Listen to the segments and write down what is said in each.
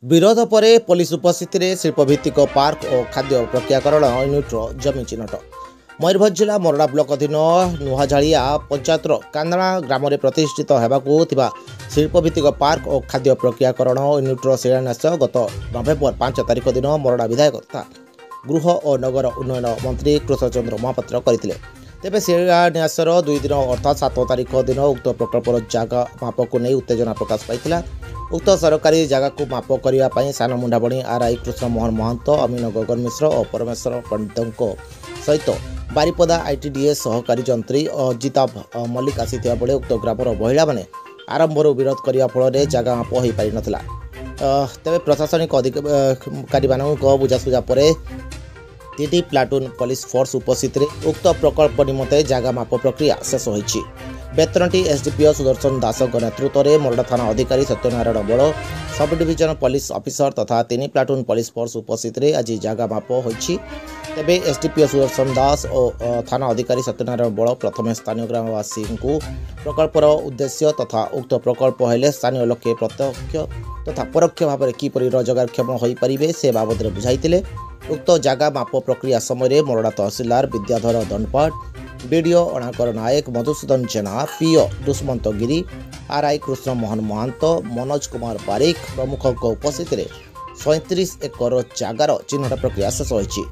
विरोध पर पुलिस उपस्थित शिल्पभित्तिक पार्क और खाद्य प्रक्रियाकरण यूनिट्र जमी चिन्हट। मयूरभंज जिला मोरडा ब्लॉक अधीन नुहाझाड़िया पंचायतर कांदणा ग्राम में प्रतिष्ठित होगा शिल्पभित्तिक पार्क और खाद्य प्रक्रियाकरण यूनिट्र शिलान्यास गत नवेम्बर 5 तारिख दिन मोरडा विधायक तथा गृह और नगर उन्नयन मंत्री कृष्णचंद्र महापात्र करते। तेज शिलान्यासर 2 दिन अर्थात 7 तारिख दिन उक्त प्रकल्पर जगह माप को नहीं उत्तेजना प्रकाश पाई। उक्त सरकारी जगह को माप करने सान मुंडाबणी आरआई कृष्ण मोहन महंत अमीन गगन मिश्र और परमेश्वर पंडित सहित बारिपदा आईटीडीएस सहकारी जंत्री अजिताभ मल्लिक आसी बेले उक्त ग्रामर महिला मैंने आरंभर विरोध करने फल जगह माप हो पारि नथिला। तेज प्रशासनिक अधिकारी बुझासुझा पर 3 प्लाटून पुलिस फोर्स उपस्थित उक्त प्रकल्प निमंते जगह माप प्रक्रिया शेष होईछि। बेतनटी एसडीपीओ सुदर्शन दास नेतृत्व में मोरडा थाना अधिकारी सत्यनारायण बड़ सब डिविजन पुलिस ऑफिसर तथा 3 प्लाटून पुलिस फोर्स उपस्थित आज जगह माप होईछि। तेबे एसडीपीओ सुदर्शन दास और थाना अधिकारी सत्यनारायण बड़ प्रथम स्थानीय ग्रामवासी को प्रकल्पर उद्देश्य तथा उक्त प्रकल्प हेले स्थानीय लोके प्रत्यक्ष तथा परोक्ष भाव में किपरि रोजगारक्षम हो पारे से बाबद बुझाई। उक्त जगह माप प्रक्रिया समय मोरडा तहसीलदार विद्याधर दंडपाट बीडीओ अणाकर नायक मधुसूदन जेना पीओ दुष्मंत गिरी आरआई कृष्ण मोहन महंत मनोज कुमार बारिक प्रमुख उपस्थित 37 एकर जगार चिन्हट प्रक्रिया शेष होईछि।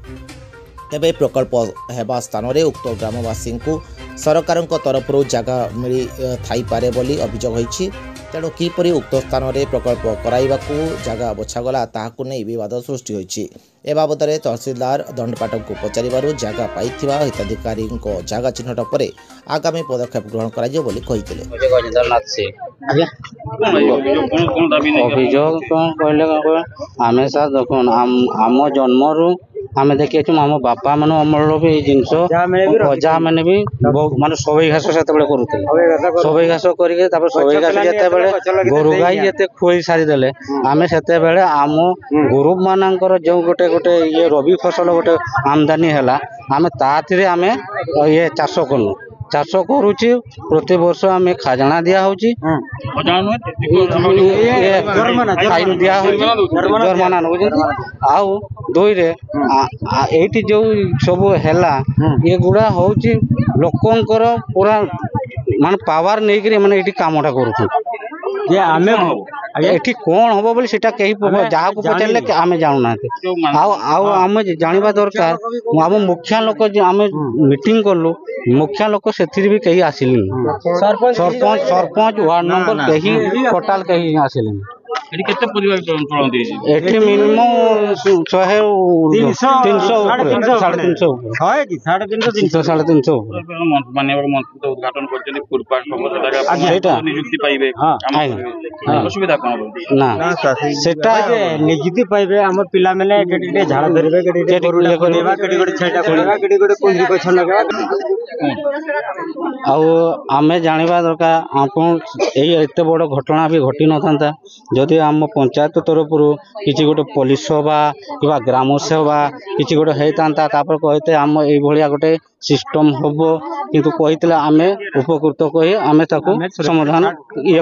तेबे प्रकल्प हेबा स्थान में उक्त ग्रामवासी को सरकार तरफ जगह मिली थाईपारे बोली अभियोग होईछि। तेणु किपरि उक्त स्थान में प्रकल्प कराइबाकू जगह बछागला ताहाकू नहीं विवाद सृष्टि होईछि। ए बाबद तहसीलदार दंडपाट को पचारिबारु जगह पाइथिबा हिताधिकारी जगह चिन्हट पर आगामी पदक्षेप ग्रहण कराଯିବ ବୋଲି କହିଥିଲେ। अभियोग कौन कहले आमे सा देखुन आम जन्मरू आमे देखि आम बापा मान अमल भी जिनस अजा मैंने भी माने सबई घास से करुले सबई घास करके सबई घास जिते गोरु गाई जिते खुई सारी देले आमे सेते बेले आम गुरु मानकर जो गोटे गोटे ये रबी फसल गोटे आमदानी हैला आमे ताथिरे आमे ये चाष कलु चाष करुची प्रति वर्ष आम खजाना दिया होची दिया जर्माना आउ दुईरे एटी जो सब हैला ये गुड़ा होची लोकंकर पूरा मान पावर नहीं करी माने एटी कामटा करूछु जे आमे एठी कौन हम बोली सेटा कहीं जहाँ को पचारे आमे जानू ना आम जाना दरकार आम मुखिया लोक आम मीटिंग कलु मुखिया लोक से भी कहीं आसिले सरपंच वार्ड नंबर कहीं टोटाल कहीं आसिले एठी मिनिमम 300 उद्घाटन असुविधा ना सेटा नियुक्ति पाइबे हमर पिला माने केटे झाड़ा धरबे केटे गरु लेबा केटे गोटे छेटा पड़ेबा केटे गोटे कुंजी गछ लगाबा आमे जानिबा दरकार आपन एते बड़ घटना भी घटी न थांता जदि आम पंचायत तरफ किसी गोटे पुलिस सभा कि ग्राम सभा किसी गोटे होता कहते आम ये गोटे सिस्टम हम किंतु कही आम उपकृत कही आम समाधान ये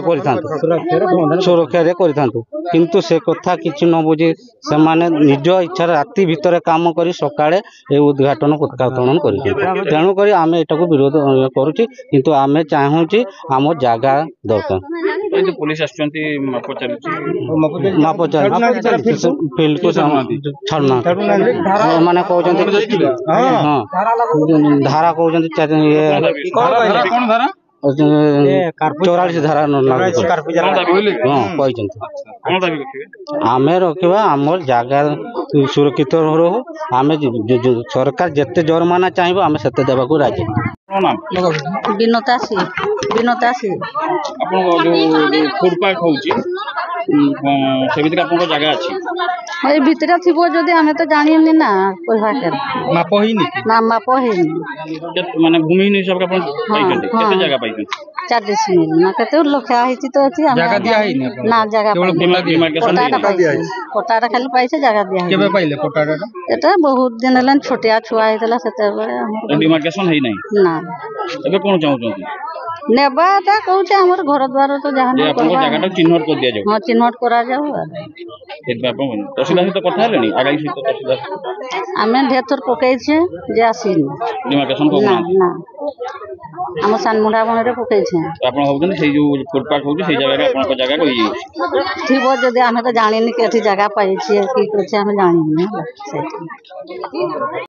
सुरक्षा किंतु से कथा किसी न बुझी से माने निज इच्छा राति भितर काम कर सकाळे उद्घाटन उद्घाटन कर तेणुक आम एटा को विरोध करुच्ची किंतु आम चाहूँ आम जगह दरकार पुलिस फील्ड को छाड़ना माने कहते धारा कहते ये 44 धारा आम रखा आम जगह सुरक्षित रो आम सरकार जिते जरमाना चाहिए आम से देवा राजी विनोता फूड पार्क होची से भीतर आपन जगह अछि ए भीतर थिबो जदी हमें तो जानिनी ना कोइ के माप हिनी ना माप हिनी माने भूमि हिनी सब अपन पाइछन केते जगह पाइछन 40 मिल ना केते लोखा हिती तो अछि जगह दिया हिनी ना जगह केवल डिमार्केशन कोटारा खाली पाइछे जगह दिया केबे पाइले कोटारा एटा बहुत दिन लेन छोटिया छुआ हितला सेते डिमार्केशन है नहीं ना एबे कोन चाहू ନେବାଟା କହୁଛେ ଆମର ଘର ଦ୍ୱାର ତ ଯାହା ଯେ ଆପଣଙ୍କ ଜାଗାଟା ଚିହ୍ନଟ କରି ଦିଆଯାଉ ହଁ ଚିହ୍ନଟ କରାଯାଉ ସେଥିପାଇଁ ଆପଣ ତହସିଲଦାର ସହିତ କଥା ହେଲେଣି ଆଗାମୀ ସହିତ ତହସିଲଦାର ଆମେ ଢେର ଥର ପକେଇଛେ ଯେ ଆସିନି ଡିମାର୍କେସନ ନା କରୁନାହାନ୍ତି ନା ଆମ ସାନମୁଣ୍ଡା ବଣରେ ପକେଇଛେ ଆପଣ ଭାବୁଛନ୍ତି ସେଇ ଯୋଉ ଫୁଟପାଥ ହଉଛି ସେଇ ଜାଗାରେ ଆପଣଙ୍କ ଜାଗା ରହିଯାଇଛି ଥିବ ଯଦି ଆମେ ତ ଜାଣିନି କେଠି ଜାଗା ପାଇଛେ କି କରିଛେ ଆମେ ଜାଣିନି ହେଲା ସେଇଠି